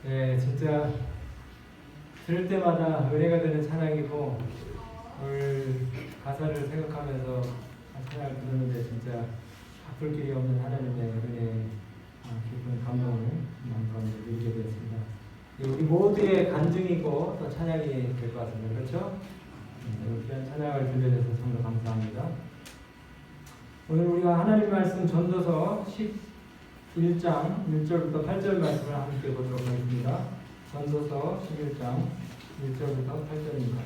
네, 진짜 들을 때마다 은혜가 되는 찬양이고 오늘 가사를 생각하면서 찬양을 부르는데 진짜 바꿀 길이 없는 하나님의 은혜, 깊은 감동을 마음가운데 누리게 되었습니다. 우리 모두의 간증이고 또 찬양이 될 것 같습니다. 그렇죠? 이런 찬양을 들려줘서 정말 감사합니다. 오늘 우리가 하나님 말씀 전도서 11장 1절부터 8절 말씀을 함께 보도록 하겠습니다. 전도서 11장 1절부터 8절입니다.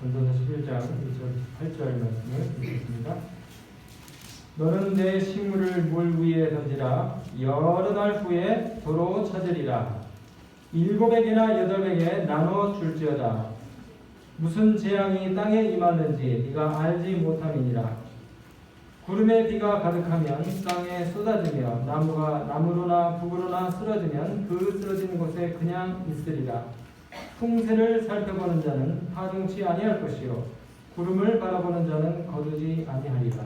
전도서 11장 1절 8절 말씀을 읽겠습니다. 너는 내 식물을 물 위에 던지라. 여러 날 후에 도로 찾으리라. 7에게나 8에게 나눠 줄지어다. 무슨 재앙이 땅에 임하는지 네가 알지 못함이니라. 구름에 비가 가득하면 땅에 쏟아지며 나무가 나무로나 북으로나 쓰러지면 그 쓰러진 곳에 그냥 있으리라. 풍새를 살펴보는 자는 파종치 아니할 것이요 구름을 바라보는 자는 거두지 아니하리라.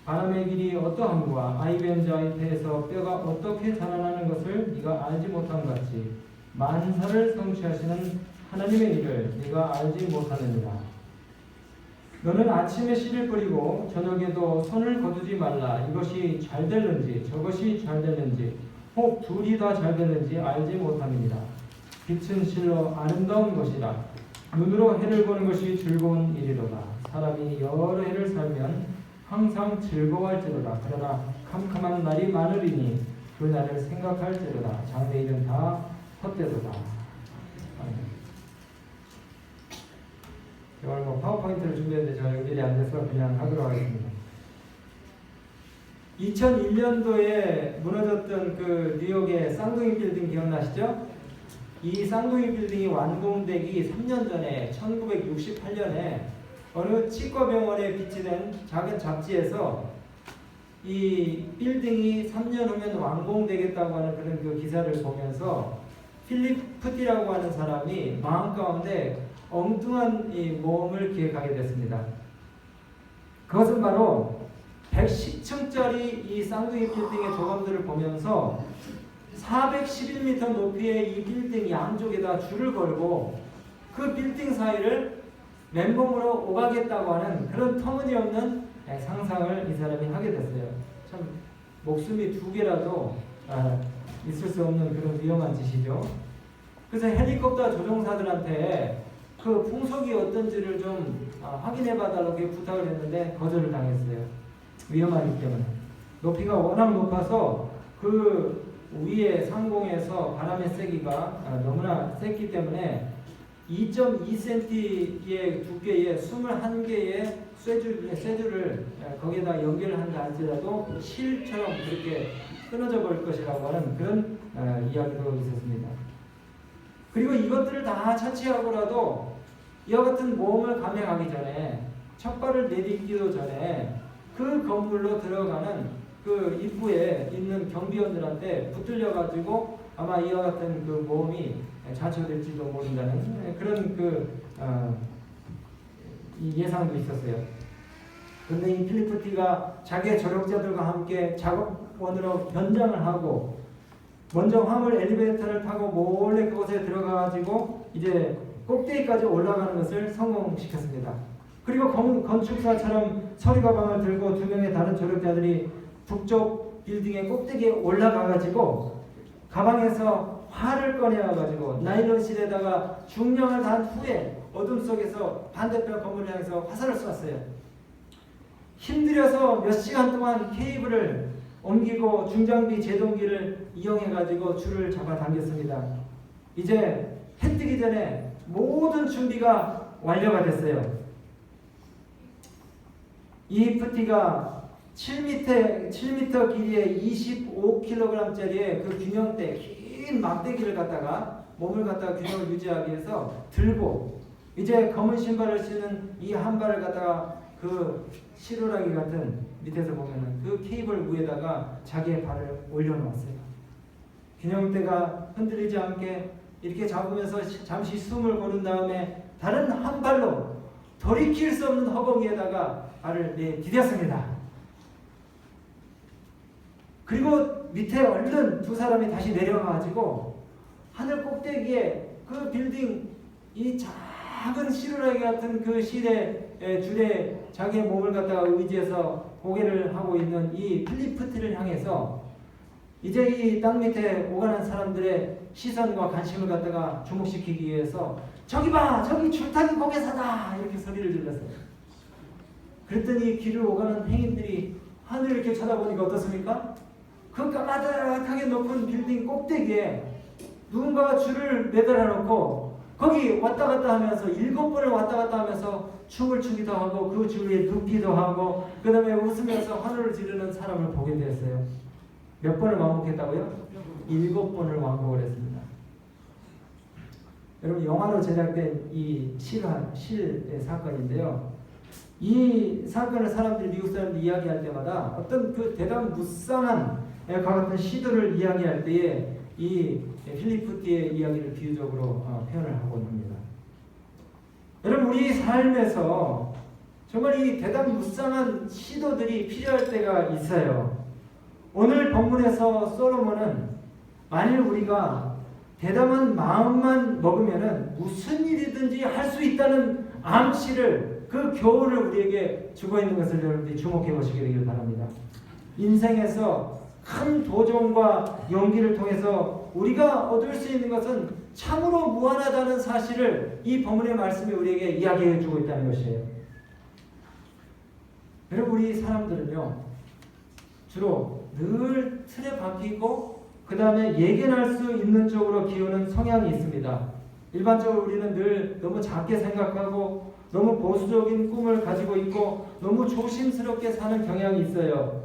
바람의 길이 어떠함과 아이벤 자의 배에서 뼈가 어떻게 자라나는 것을 네가 알지 못함 같이 만사를 성취하시는 하나님의 일을 네가 알지 못하느니라. 너는 아침에 씨를 뿌리고 저녁에도 손을 거두지 말라. 이것이 잘 될는지 저것이 잘 될는지 혹 둘이 다 잘 될는지 알지 못함이니라. 빛은 실로 아름다운 것이라. 눈으로 해를 보는 것이 즐거운 일이로다. 사람이 여러 해를 살면 항상 즐거워할지로다. 그러나 캄캄한 날이 많으리니 그 날을 생각할지로다. 장래일은 다 헛되도다. 오늘 파워포인트를 준비했는데 제가 연결이 안 돼서 그냥 하도록 하겠습니다. 2001년도에 무너졌던 그 뉴욕의 쌍둥이 빌딩 기억나시죠? 이 쌍둥이 빌딩이 완공되기 3년 전에 1968년에 어느 치과병원에 비치된 작은 잡지에서 이 빌딩이 3년 후면 완공되겠다고 하는 그런 그 기사를 보면서 필립 푸티라고 하는 사람이 마음 가운데 엉뚱한 이 모험을 기획하게 됐습니다. 그것은 바로 110층짜리 이 쌍둥이 빌딩의 조감들을 보면서 411m 높이의 이 빌딩 양쪽에다 줄을 걸고 그 빌딩 사이를 맨몸으로 오가겠다고 하는 그런 터무니없는 상상을 이 사람이 하게 됐어요. 참 목숨이 2개라도 있을 수 없는 그런 위험한 짓이죠. 그래서 헬리콥터 조종사들한테 그 풍속이 어떤지를 좀 확인해 봐달라고 부탁을 했는데 거절을 당했어요. 위험하기 때문에. 높이가 워낙 높아서 그 위에 상공에서 바람의 세기가 너무나 셌기 때문에 2.2cm의 두께의 21개의 쇠줄을 거기에다 연결한다 할지라도 실처럼 그렇게 끊어져 버릴 것이라고 하는 그런 이야기도 있었습니다. 그리고 이것들을 다 차치하고라도 이와 같은 모험을 감행하기 전에 첫 발을 내딛기도 전에 그 건물로 들어가는 그 입구에 있는 경비원들한테 붙들려 가지고 아마 이와 같은 그 모험이 자초될지도 모른다는 그런 그 예상도 있었어요. 그런데 이 필립 푸티가 자기의 조력자들과 함께 작업원으로 변장을 하고 먼저 화물 엘리베이터를 타고 몰래 그곳에 들어가 가지고 이제 꼭대기까지 올라가는 것을 성공시켰습니다. 그리고 건축사처럼 서리 가방을 들고 2명의 다른 조력자들이 북쪽 빌딩의 꼭대기에 올라가 가지고 가방에서 활을 꺼내어가지고 나일론 실에다가 중량을 단 후에 어둠 속에서 반대편 건물을 향해서 화살을 쐈어요. 힘들여서 몇 시간 동안 케이블을 옮기고 중장비 제동기를 이용해가지고 줄을 잡아당겼습니다. 이제 해 뜨기 전에 모든 준비가 완료가 됐어요. 이 푸티가 7m 길이의 25kg짜리의 그 균형대 긴 막대기를 갖다가 몸을 갖다가 균형을 유지하기 위해서 들고 이제 검은 신발을 신은 이 한 발을 갖다가 그 시루라기 같은 밑에서 보면은 그 케이블 위에다가 자기의 발을 올려놓았어요. 균형대가 흔들리지 않게 이렇게 잡으면서 잠시 숨을 고른 다음에 다른 한 발로 돌이킬 수 없는 허벅지에다가 발을 내디뎠습니다. 그리고 밑에 얼른 두 사람이 다시 내려가가지고 하늘 꼭대기에 그 빌딩 이 작은 시루라기 같은 그 줄에 자기의 몸을 갖다가 의지해서 고개를 하고 있는 이 필리프티를 향해서 이제 이 땅 밑에 오가는 사람들의 시선과 관심을 갖다가 주목시키기 위해서 저기 봐! 저기 줄타기 고개사다! 이렇게 소리를 질렀어요. 그랬더니 길을 오가는 행인들이 하늘을 이렇게 쳐다보니까 어떻습니까? 그 까마득하게 높은 빌딩 꼭대기에 누군가가 줄을 매달아 놓고 거기 왔다 갔다 하면서 7번을 왔다 갔다 하면서 춤을 추기도 하고 그 줄 위에 눕기도 하고 그 다음에 웃으면서 환호를 지르는 사람을 보게 되었어요. 몇 번을 왕복했다고요? 7번을 왕복을 했습니다. 여러분 영화로 제작된 이 실의 사건인데요. 이 사건을 미국 사람들이 이야기할 때마다 어떤 그 대단 무쌍한 같은 시도를 이야기할 때에 이 필리프티의 이야기를 비유적으로 표현을 하곤 합니다. 여러분 우리 삶에서 정말 이 대단 무쌍한 시도들이 필요할 때가 있어요. 오늘 본문에서 솔로몬은 만일 우리가 대담한 마음만 먹으면은 무슨 일이든지 할 수 있다는 암시를 그 교훈을 우리에게 주고 있는 것을 여러분들이 주목해 보시기 되길 바랍니다. 인생에서 큰 도전과 용기를 통해서 우리가 얻을 수 있는 것은 참으로 무한하다는 사실을 이 본문의 말씀이 우리에게 이야기해 주고 있다는 것이에요. 여러분 우리 사람들은요 주로 늘 틀에 박히고 그 다음에 예견할 수 있는 쪽으로 기우는 성향이 있습니다. 일반적으로 우리는 늘 너무 작게 생각하고 너무 보수적인 꿈을 가지고 있고 너무 조심스럽게 사는 경향이 있어요.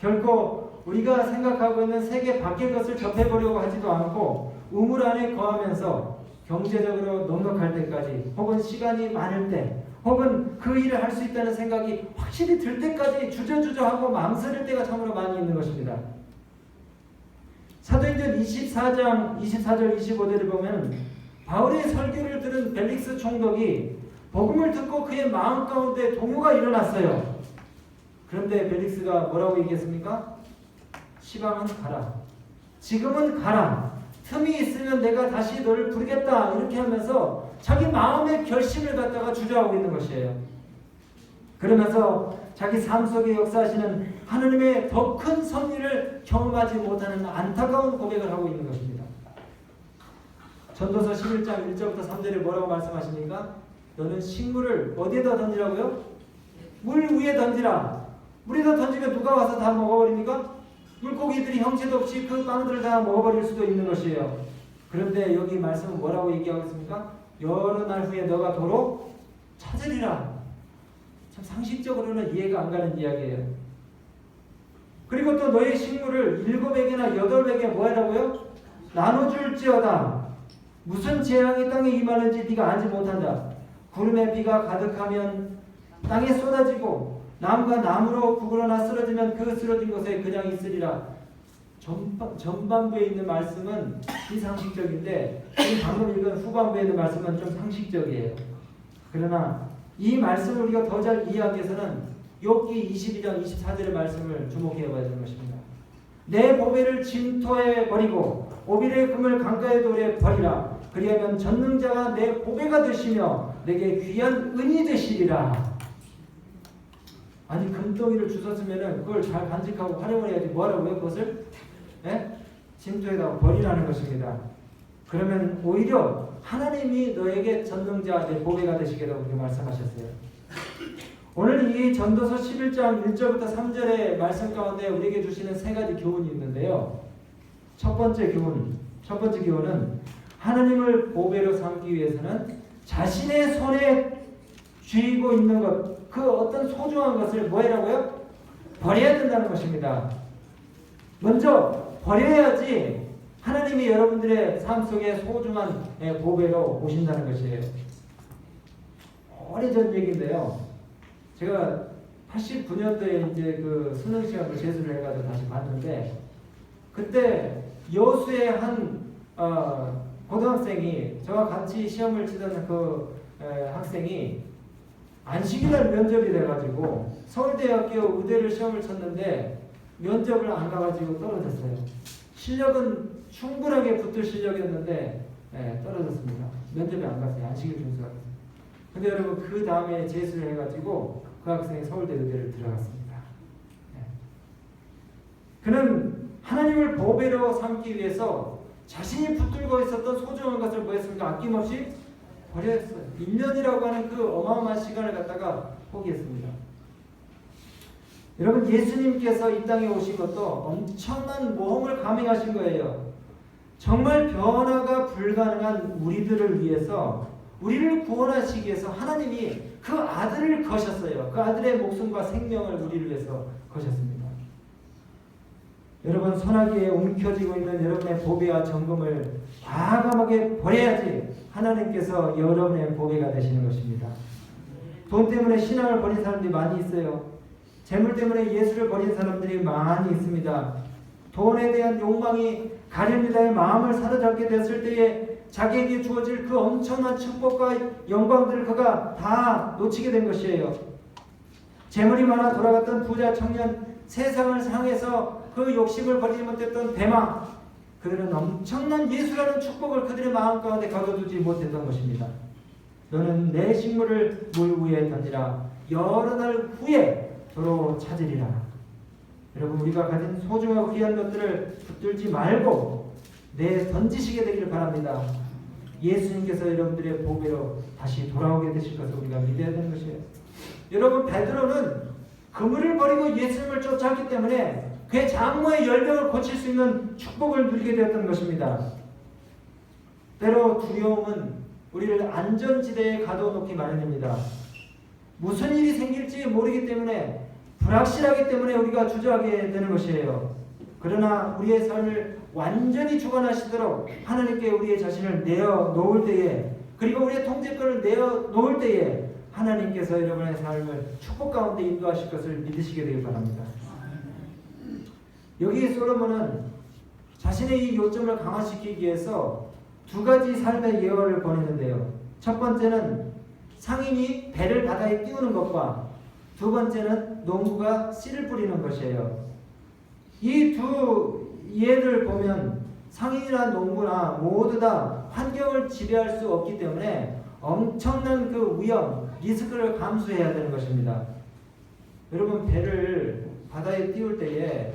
결코 우리가 생각하고 있는 세계 밖의 것을 접해보려고 하지도 않고 우물 안에 거하면서 경제적으로 넉넉할 때까지 혹은 시간이 많을 때 혹은 그 일을 할 수 있다는 생각이 확실히 들 때까지 주저주저하고 망설일 때가 참으로 많이 있는 것입니다. 사도행전 24장 24절 25절을 보면 바울의 설교를 들은 벨릭스 총독이 복음을 듣고 그의 마음 가운데 동요가 일어났어요. 그런데 벨릭스가 뭐라고 얘기했습니까? 시방은 가라. 지금은 가라. 틈이 있으면 내가 다시 너를 부르겠다. 이렇게 하면서 자기 마음의 결심을 갖다가 주저하고 있는 것이에요. 그러면서 자기 삶 속에 역사하시는 하느님의 더 큰 섭리를 경험하지 못하는 안타까운 고백을 하고 있는 것입니다. 전도서 11장 1절부터 3절에 뭐라고 말씀하십니까? 너는 식물을 어디에다 던지라고요? 물 위에 던지라. 물에다 던지면 누가 와서 다 먹어버립니까? 물고기들이 형체도 없이 그 빵들을 다 먹어버릴 수도 있는 것이에요. 그런데 여기 말씀은 뭐라고 얘기하고 있습니까? 여러 날 후에 너가 도로 찾으리라. 참 상식적으로는 이해가 안 가는 이야기예요. 그리고 또 너의 식물을 7에게나 8에게 뭐 하라고요? 나눠줄지어다. 무슨 재앙이 땅에 임하는지 네가 알지 못한다. 구름에 비가 가득하면 땅에 쏟아지고 나무가 나무로 구부러나 쓰러지면 그 쓰러진 곳에 그냥 있으리라. 전반부에 있는 말씀은 비상식적인데 방금 읽은 후반부에 있는 말씀은 좀 상식적이에요. 그러나 이 말씀을 우리가 더 잘 이해하기 위해서는 욥기 22장 24절의 말씀을 주목해 봐야 되는 것입니다. 내 보배를 진토에 버리고 오빌의 금을 강가의 돌에 버리라. 그리하면 전능자가 내 보배가 되시며 내게 귀한 은이 되시리라. 아니 금덩이를 주셨으면 그걸 잘 간직하고 활용을 해야지 뭐하라고요? 그것을 진토에다 버리라는 것입니다. 그러면 오히려 하나님이 너에게 전능자 내 보배가 되시겠다고 그렇게 말씀하셨어요. 오늘 이 전도서 11장 1절부터 3절의 말씀 가운데 우리에게 주시는 세 가지 교훈이 있는데요. 첫 번째 교훈은 하나님을 보배로 삼기 위해서는 자신의 손에 쥐고 있는 것, 그 어떤 소중한 것을 뭐라고요? 버려야 된다는 것입니다. 먼저 버려야지 하나님이 여러분들의 삶 속에 소중한 보배로 오신다는 것이에요. 오래전 얘기인데요. 제가 89년도에 이제 그 수능 시험을 재수를 해가지고 다시 봤는데, 그때 여수의 한 고등학생이 저와 같이 시험을 치던 그 학생이 안식일날 면접이 돼가지고 서울대학교 의대를 시험을 쳤는데 면접을 안 가가지고 떨어졌어요. 실력은 충분하게 붙을 실력이었는데 떨어졌습니다. 면접에 안 갔어요. 안식일 준수가. 근데 여러분 그 다음에 재수를 해가지고 그 학생이 서울대 의대를 들어갔습니다. 그는 하나님을 보배로 삼기 위해서 자신이 붙들고 있었던 소중한 것을 뭐 했습니까? 아낌없이 버렸어요. 1년이라고 하는 그 어마어마한 시간을 갖다가 포기했습니다. 여러분 예수님께서 이 땅에 오신 것도 엄청난 모험을 감행하신 거예요. 정말 변화가 불가능한 우리들을 위해서, 우리를 구원하시기 위해서 하나님이 그 아들을 거셨어요. 그 아들의 목숨과 생명을 우리를 위해서 거셨습니다. 여러분 소나기에 움켜쥐고 있는 여러분의 보배와 정금을 과감하게 버려야지 하나님께서 여러분의 보배가 되시는 것입니다. 돈 때문에 신앙을 버린 사람들이 많이 있어요. 재물 때문에 예수를 버린 사람들이 많이 있습니다. 돈에 대한 욕망이 가룟유다의 마음을 사로잡게 됐을 때에 자기에게 주어질 그 엄청난 축복과 영광들을 그가 다 놓치게 된 것이에요. 재물이 많아 돌아갔던 부자 청년, 세상을 향해서 그 욕심을 버리지 못했던 대마, 그들은 엄청난 예수라는 축복을 그들의 마음 가운데 가둬두지 못했던 것입니다. 너는 내 식물을 물 위에 던지라. 여러 날 후에 도로 찾으리라. 여러분 우리가 가진 소중하고 귀한 것들을 붙들지 말고 던지시게 되기를 바랍니다. 예수님께서 여러분들의 보배로 다시 돌아오게 되실 것을 우리가 믿어야 되는 것이에요. 여러분 베드로는 그물을 버리고 예수님을 쫓았기 때문에 그의 장모의 열병을 고칠 수 있는 축복을 누리게 되었던 것입니다. 때로 두려움은 우리를 안전지대에 가둬놓기 마련입니다. 무슨 일이 생길지 모르기 때문에, 불확실하기 때문에 우리가 주저하게 되는 것이에요. 그러나 우리의 삶을 완전히 주관하시도록 하나님께 우리의 자신을 내어놓을 때에, 그리고 우리의 통제권을 내어놓을 때에 하나님께서 여러분의 삶을 축복 가운데 인도하실 것을 믿으시게 되길 바랍니다. 여기 솔로몬은 자신의 이 요점을 강화시키기 위해서 두 가지 삶의 예언을 보내는데요. 첫 번째는 상인이 배를 바다에 띄우는 것과 두 번째는 농부가 씨를 뿌리는 것이에요. 이 두 예를 보면 상인이나 농부나 모두 다 환경을 지배할 수 없기 때문에 엄청난 그 위험, 리스크를 감수해야 되는 것입니다. 여러분 배를 바다에 띄울 때에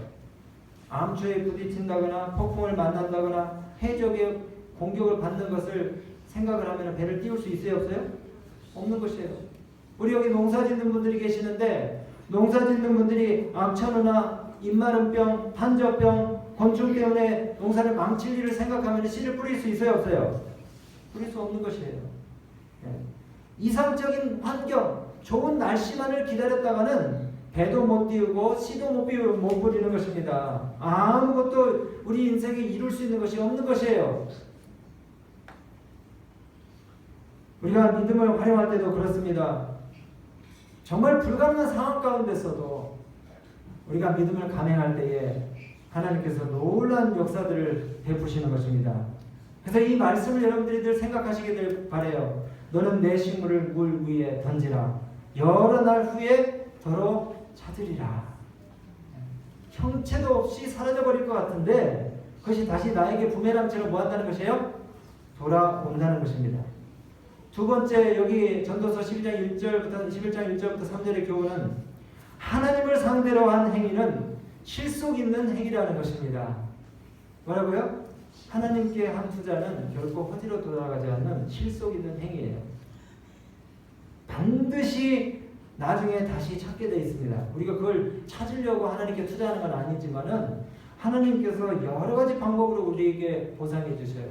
암초에 부딪힌다거나 폭풍을 만난다거나 해적의 공격을 받는 것을 생각을 하면 배를 띄울 수 있어요? 없어요? 없는 것이에요. 우리 여기 농사 짓는 분들이 계시는데 농사 짓는 분들이 암천후나 입마름병, 탄저병, 곤충 때문에 농사를 망칠 일을 생각하면 씨를 뿌릴 수 있어요? 없어요? 뿌릴 수 없는 것이에요. 이상적인 환경, 좋은 날씨만을 기다렸다가는 배도 못 띄우고 씨도 못 뿌리는 것입니다. 아무것도 우리 인생에 이룰 수 있는 것이 없는 것이에요. 우리가 믿음을 활용할 때도 그렇습니다. 정말 불가능한 상황 가운데서도 우리가 믿음을 감행할 때에 하나님께서 놀라운 역사들을 베푸시는 것입니다. 그래서 이 말씀을 여러분들이 늘 생각하시길 바라요. 너는 내 식물을 물 위에 던지라. 여러 날 후에 도로 찾으리라. 형체도 없이 사라져버릴 것 같은데 그것이 다시 나에게 부메랑처럼 뭐한다는 것이에요? 돌아온다는 것입니다. 두 번째 여기 전도서 11장 1절부터 3절의 교훈은 하나님을 상대로 한 행위는 실속 있는 행위라는 것입니다. 뭐라고요? 하나님께 한 투자는 결코 허지로 돌아가지 않는 실속 있는 행위예요. 반드시 나중에 다시 찾게 되어 있습니다. 우리가 그걸 찾으려고 하나님께 투자하는 건 아니지만은 하나님께서 여러 가지 방법으로 우리에게 보상해 주셔요.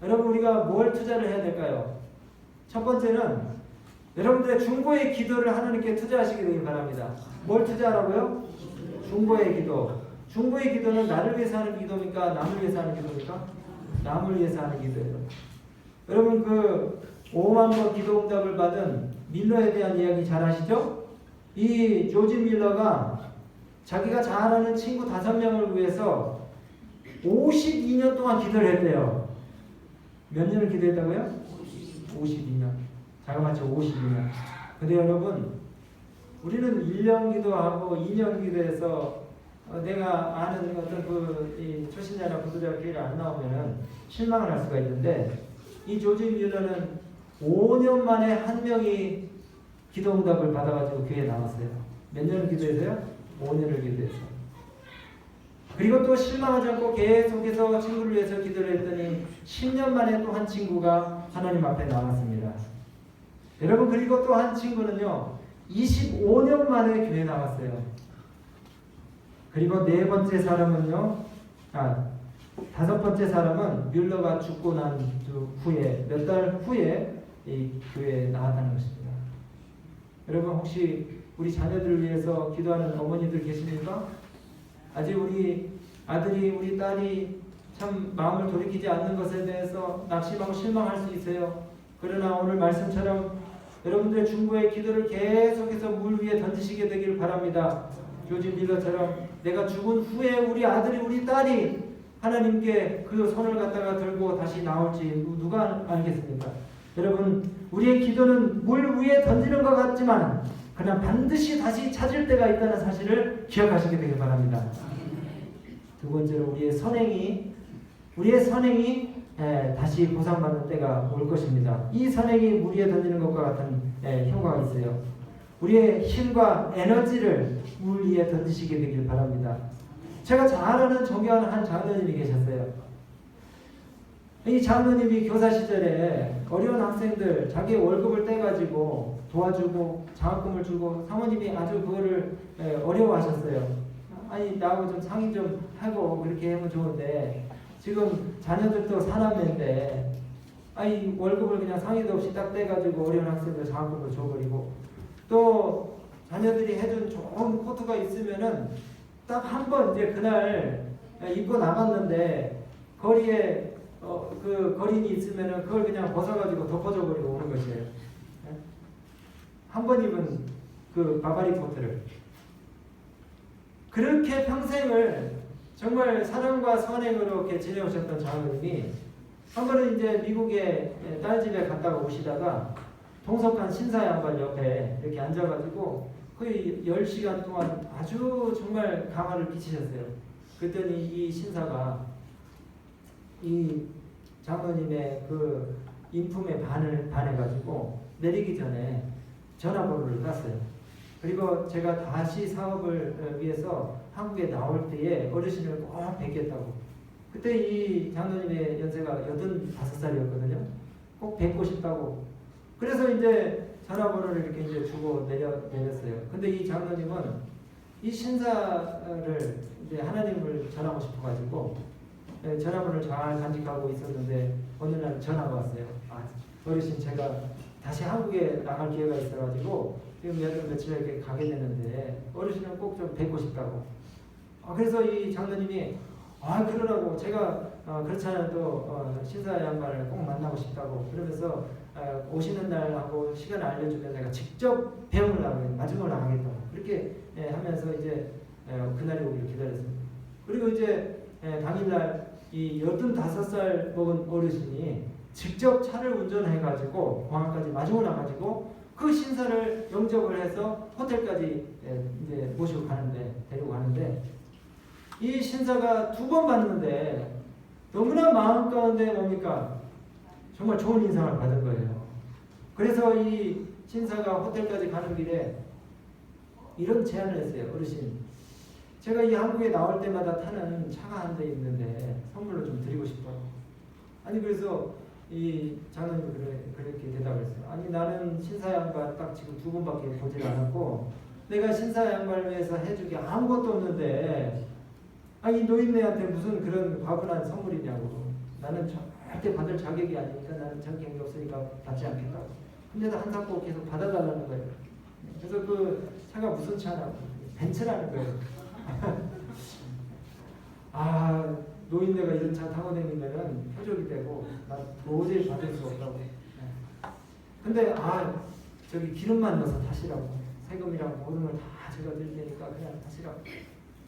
여러분, 우리가 뭘 투자를 해야 될까요? 첫 번째는 여러분들의 중보의 기도를 하나님께 투자하시게 되길 바랍니다. 뭘 투자하라고요? 중보의 기도. 중보의 기도는 나를 위해서 하는 기도입니까? 남을 위해서 하는 기도입니까? 남을 위해서 하는 기도예요. 여러분, 그 5만 번 기도 응답을 받은 밀러에 대한 이야기 잘 아시죠? 이 조지 밀러가 자기가 잘 아는 친구 5명을 위해서 52년 동안 기도를 했대요. 몇 년을 기도했다고요? 52년. 자그마치 52년. 근데 여러분, 우리는 1년 기도하고 2년 기도해서 내가 아는 어떤 이 초신자나 구도자 교회를 안 나오면은 실망을 할 수가 있는데, 이 조지 밀러는 5년 만에 한 명이 기도 응답을 받아가지고 교회에 나왔어요. 몇 년을 기도해서요? 5년을 기도해서. 그리고 또 실망하지 않고 계속해서 친구를 위해서 기도를 했더니 10년 만에 또 한 친구가 하나님 앞에 나왔습니다. 여러분, 그리고 또 한 친구는요 25년 만에 교회에 나왔어요. 그리고 네 번째 사람은요, 다섯 번째 사람은 뮬러가 죽고 난 후에 몇 달 후에 이 교회에 나왔다는 것입니다. 여러분, 혹시 우리 자녀들을 위해서 기도하는 어머니들 계십니까? 아직 우리 아들이 우리 딸이 참 마음을 돌이키지 않는 것에 대해서 낙심하고 실망할 수 있어요. 그러나 오늘 말씀처럼 여러분들의 중보의 기도를 계속해서 물 위에 던지시게 되길 바랍니다. 조지 밀러처럼 내가 죽은 후에 우리 아들이 우리 딸이 하나님께 그 손을 갖다가 들고 다시 나올지 누가 알겠습니까? 여러분, 우리의 기도는 물 위에 던지는 것 같지만 그냥 반드시 다시 찾을 때가 있다는 사실을 기억하시게 되길 바랍니다. 두 번째로 우리의 선행이 다시 보상받는 때가 올 것입니다. 이 선행이 물 위에 던지는 것과 같은 효과가 있어요. 우리의 힘과 에너지를 물 위에 던지시게 되길 바랍니다. 제가 잘 아는 존경하는 한 장로님이 계셨어요. 이 장로님이 교사 시절에 어려운 학생들 자기 월급을 떼가지고 도와주고 장학금을 주고 사모님이 아주 그거를 어려워하셨어요. 아니, 나하고 좀 상의 좀 하고 그렇게 하면 좋은데 지금 자녀들도 사남매인데 아니 월급을 그냥 상의도 없이 딱 떼가지고 어려운 학생들 장학금을 줘버리고 또 자녀들이 해준 좋은 코트가 있으면은 딱 한 번 이제 그날 입고 나갔는데 거리에 그 거린이 있으면은 그걸 그냥 벗어가지고 덮어줘 버리고 오는 것이에요. 한 번 입은 그 바바리 코트를 그렇게 평생을 정말 사랑과 선행으로 이렇게 지내오셨던 장로님이 한 번은 이제 미국에 딸 집에 갔다가 오시다가 동석한 신사 양반 옆에 이렇게 앉아가지고 거의 10시간 동안 아주 정말 강화를 끼치셨어요. 그랬더니 이 신사가 이 장로님의 그 인품에 반해가지고 내리기 전에 전화번호를 땄어요. 그리고 제가 다시 사업을 위해서 한국에 나올 때에 어르신을 꼭 뵙겠다고. 그때 이 장로님의 연세가 85살이었거든요. 꼭 뵙고 싶다고. 그래서 이제 전화번호를 이렇게 이제 주고 내렸어요. 근데 이 장로님은 이 신사를 이제 하나님을 전하고 싶어가지고 전화번호를 잘 간직하고 있었는데 어느 날 전화가 왔어요. 어르신, 제가 다시 한국에 나갈 기회가 있어가지고 지금 며칠 이렇게 가게 되는데 어르신은 꼭 좀 뵙고 싶다고. 그래서 이 장로님이 그러라고 제가 그렇잖아요. 또 신사 양반을 꼭 만나고 싶다고 그러면서 오시는 날하고 시간을 알려주면 내가 직접 배움을 나가겠다, 마중을 나가겠다고 그렇게 하면서 이제 그날이 오기를 기다렸습니다. 그리고 이제 당일날 이 85살 먹은 어르신이 직접 차를 운전해가지고 공항까지 마중을 나가지고 그 신사를 영접을 해서 호텔까지 이제 모시고 데리고 가는데 이 신사가 2번 봤는데 너무나 마음 가운데 뭡니까? 정말 좋은 인상을 받은 거예요. 그래서 이 신사가 호텔까지 가는 길에 이런 제안을 했어요. 어르신, 제가 이 한국에 나올 때마다 타는 차가 한 대 있는데 선물로 좀 드리고 싶더라고. 아니 그래서 이 장로님이 그렇게 대답을 했어요. 아니 나는 신사양반 딱 지금 2분밖에 보질 않았고 내가 신사양반을 위해서 해줄 게 아무것도 없는데 아니 노인네한테 무슨 그런 과분한 선물이냐고. 나는 절대 받을 자격이 아니니까 나는 자격이 없으니까 받지 않겠다고. 근데도 한사코 계속 받아달라는 거예요. 그래서 그 차가 무슨 차냐고. 벤츠라는 거예요. 아 노인네가 이런 차 타고 다니면은 표적이 되고 나 도저히 받을 수 없다고. 근데 저기 기름만 넣어서 타시라고. 세금이랑 모든 걸 다 제가 드릴 테니까 그냥 타시라고.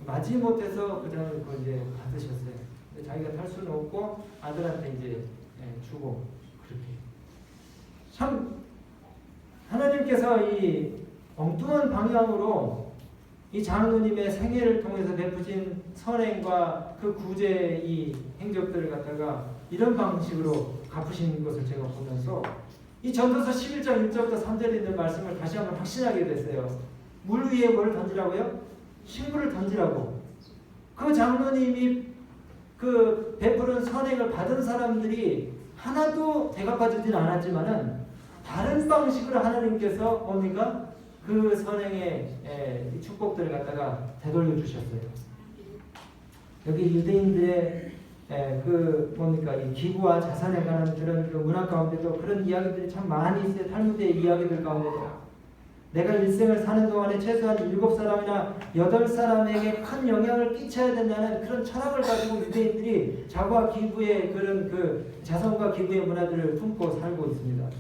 마지못해서 그다음에 그걸 이제 받으셨어요. 근데 자기가 탈 수는 없고 아들한테 이제 주고 그렇게. 참 하나님께서 이 엉뚱한 방향으로 이 장로님의 생애를 통해서 베푸신 선행과 그 구제의 이 행적들을 갖다가 이런 방식으로 갚으신 것을 제가 보면서 이 전도서 11장 1절부터 3절에 있는 말씀을 다시 한번 확신하게 됐어요. 물 위에 뭘 던지라고요? 식물을 던지라고. 그 장로님이 그 베푸는 선행을 받은 사람들이 하나도 대갚아주지는 않았지만은 다른 방식으로 하나님께서 뭡니까? 그 선행의 축복들을 갖다가 되돌려 주셨어요. 여기 유대인들의 그 뭡니까 이 기부와 자산에 관한 그런 그 문화 가운데도 그런 이야기들이 참 많이 있어요. 탈무드의 이야기들 가운데도 내가 일생을 사는 동안에 최소한 7사람이나 8사람에게 큰 영향을 끼쳐야 된다는 그런 철학을 가지고 유대인들이 자부와 기부의 그런 그 자선과 기부의 문화들을 품고 살고 있습니다.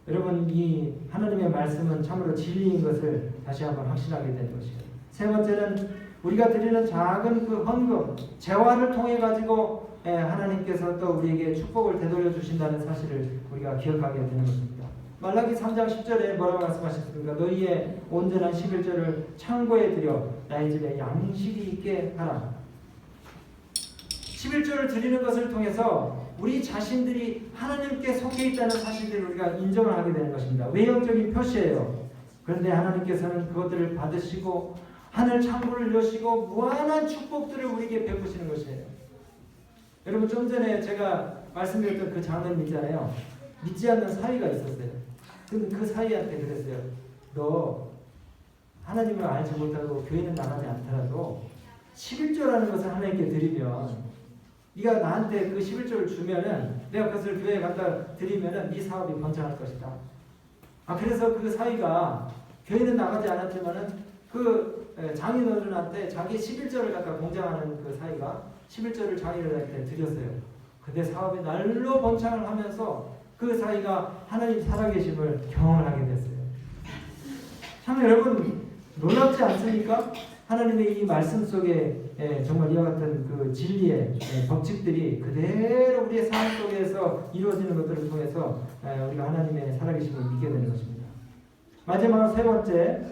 여러분 이 하나님의 말씀은 참으로 진리인 것을 다시 한번 확신하게 된 것이에요. 세 번째는 우리가 드리는 작은 그 헌금, 재화를 통해 가지고 하나님께서 또 우리에게 축복을 되돌려 주신다는 사실을 우리가 기억하게 되는 것입니다. 말라기 3장 10절에 뭐라고 말씀하셨습니까? 너희의 온전한 11절을 창고에 들여 나의 집에 양식이 있게 하라. 11절을 드리는 것을 통해서 우리 자신들이 하나님께 속해 있다는 사실을 우리가 인정을 하게 되는 것입니다. 외형적인 표시예요. 그런데 하나님께서는 그것들을 받으시고 하늘 창문을 여시고 무한한 축복들을 우리에게 베푸시는 것이에요. 여러분 좀 전에 제가 말씀드렸던 그 장면 있잖아요. 믿지 않는 사위가 있었어요. 근데 그 사위한테 그랬어요. 너 하나님을 알지 못하고 교회는 나가지 않더라도 11조라는 것을 하나님께 드리면 네가 나한테 그 11조를 주면은 내가 그것을 교회에 갖다 드리면은 네 사업이 번창할 것이다. 그래서 그 사위가 교회는 나가지 않았지만은 그 장인어른한테 자기 11조를 갖다 공장하는 그 사위가 11조를 장인어른한테 드렸어요. 근데 사업이 날로 번창을 하면서 그 사위가 하나님 살아계심을 경험을 하게 됐어요. 참 여러분 놀랍지 않습니까? 하나님의 이 말씀 속에 정말 이와 같은 그 진리의 법칙들이 그대로 우리의 삶 속에서 이루어지는 것들을 통해서 우리가 하나님의 살아계심을 믿게 되는 것입니다. 마지막으로 세 번째,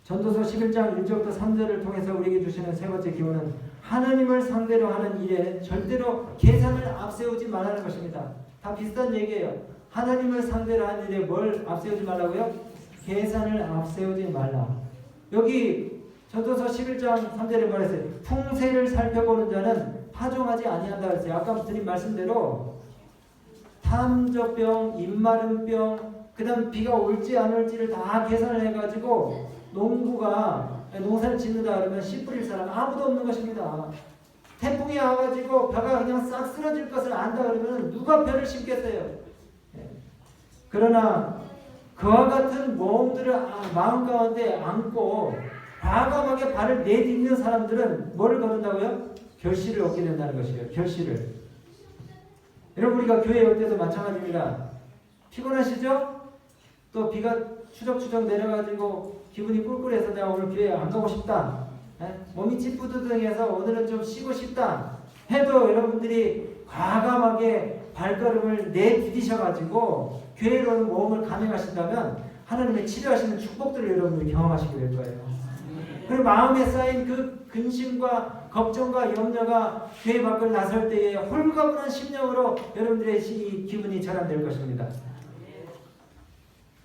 전도서 11장 1절부터 3절을 통해서 우리에게 주시는 세 번째 기호는 하나님을 상대로 하는 일에 절대로 계산을 앞세우지 말라는 것입니다. 다 비슷한 얘기예요. 하나님을 상대로 하는 일에 뭘 앞세우지 말라고요? 계산을 앞세우지 말라. 여기 전도서 11장 3절에 말했어요. 풍세를 살펴보는 자는 파종하지 아니한다 그랬어요. 아까 드린 말씀대로 탐저병, 입마름병, 그 다음 비가 올지 안 올지를 다 계산을 해가지고 농부가 농사를 짓는다 그러면 씨 뿌릴 사람 아무도 없는 것입니다. 태풍이 와가지고 벼가 그냥 싹 쓰러질 것을 안다 그러면 누가 벼를 심겠어요? 그러나 그와 같은 모험들을 마음 가운데 안고 과감하게 발을 내딛는 사람들은 뭐를 거둔다고요? 결실을 얻게 된다는 것이에요. 결실을. 여러분 우리가 교회에 올 때도 마찬가지입니다. 피곤하시죠? 또 비가 추적추적 내려가지고 기분이 꿀꿀해서 내가 오늘 교회에 안 가고 싶다. 몸이 찌뿌드등해서 오늘은 좀 쉬고 싶다. 해도 여러분들이 과감하게 발걸음을 내디디셔가지고 교회로 오는 모험을 감행하신다면 하나님의 치료하시는 축복들을 여러분들이 경험하시게 될 거예요. 그리고 마음에 쌓인 그 근심과 걱정과 염려가 교회 밖을 나설 때에 홀가분한 심령으로 여러분들의 이 기분이 전환될 것입니다.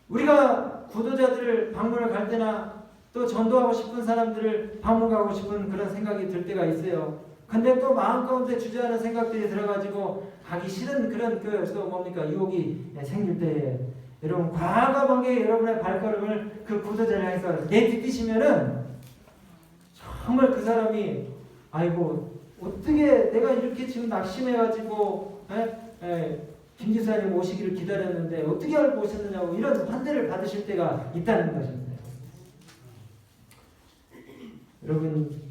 우리가 구도자들을 방문을 갈 때나 또 또 전도하고 싶은 사람들을 방문하고 싶은 그런 생각이 들 때가 있어요. 근데 또 마음 가운데 주저하는 생각들이 들어가지고 가기 싫은 그런 또 뭡니까 유혹이 생길 때에 여러분 과감하게 여러분의 발걸음을 그 구도자를 향해서 내딛으시면은 정말 그 사람이 아이고 어떻게 내가 이렇게 지금 낙심해가지고 김 지사님 오시기를 기다렸는데 어떻게 알고 오셨느냐고 이런 환대를 받으실 때가 있다는 것입니다. 여러분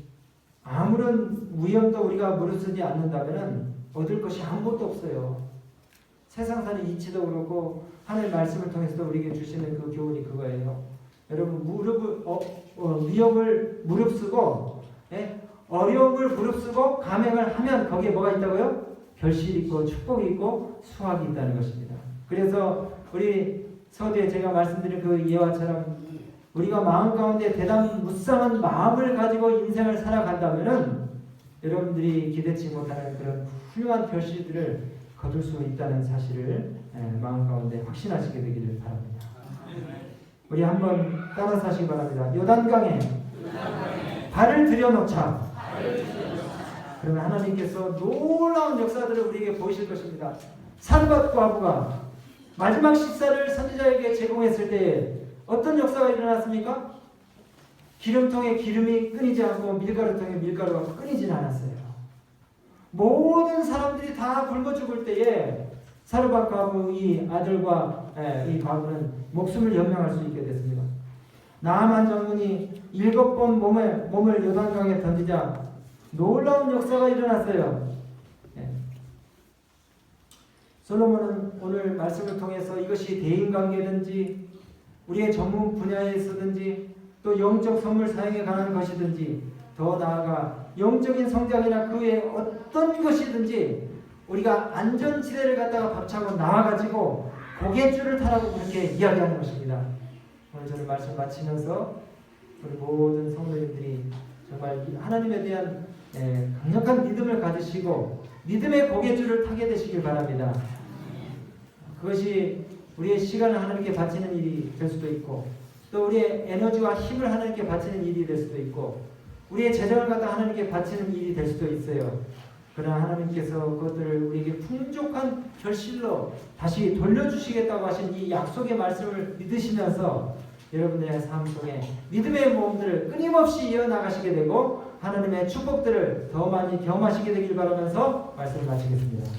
아무런 위험도 우리가 무릅쓰지 않는다면 얻을 것이 아무것도 없어요. 세상 사는 이치도 그렇고 하나님의 말씀을 통해서도 우리에게 주시는 그 교훈이 그거예요. 여러분 위험을 무릅쓰고 어려움을 무릅쓰고 감행을 하면 거기에 뭐가 있다고요? 결실이 있고 축복이 있고 수확이 있다는 것입니다. 그래서 우리 서두에 제가 말씀드린 그 예화처럼 우리가 마음 가운데 대단 무쌍한 마음을 가지고 인생을 살아간다면은 여러분들이 기대치 못하는 그런 훌륭한 결실들을 거둘 수 있다는 사실을 마음 가운데 확신하시게 되기를 바랍니다. 우리 한번 따라서 하시기 바랍니다. 요단강에 발을 들여놓자. 그러면 하나님께서 놀라운 역사들을 우리에게 보이실 것입니다. 사르밧 과부가 마지막 식사를 선지자에게 제공했을 때에 어떤 역사가 일어났습니까? 기름통에 기름이 끊이지 않고 밀가루통에 밀가루가 끊이지 않았어요. 모든 사람들이 다 굶어 죽을 때에 사르밧 과부 이 아들과 이 과부는 목숨을 연명할 수 있게 됐습니다. 나아만 장군이 7번 몸을 요단강에 던지자 놀라운 역사가 일어났어요. 솔로몬은 오늘 말씀을 통해서 이것이 대인관계든지 우리의 전문 분야에 있었든지 또 영적 선물 사용에 관한 것이든지 더 나아가 영적인 성장이나 그 외에 어떤 것이든지 우리가 안전지대를 갖다가 박차고 나와가지고 고갯줄을 타라고 그렇게 이야기하는 것입니다. 오늘 저는 말씀 마치면서 우리 모든 성도님들이 정말 하나님에 대한 강력한 믿음을 가지시고 믿음의 고갯줄을 타게 되시길 바랍니다. 그것이 우리의 시간을 하나님께 바치는 일이 될 수도 있고 또 우리의 에너지와 힘을 하나님께 바치는 일이 될 수도 있고 우리의 재정을 갖다 하나님께 바치는 일이 될 수도 있어요. 그러나 하나님께서 그것들을 우리에게 풍족한 결실로 다시 돌려주시겠다고 하신 이 약속의 말씀을 믿으시면서 여러분들의 삶 속에 믿음의 모험들을 끊임없이 이어나가시게 되고 하나님의 축복들을 더 많이 경험하시게 되길 바라면서 말씀을 마치겠습니다.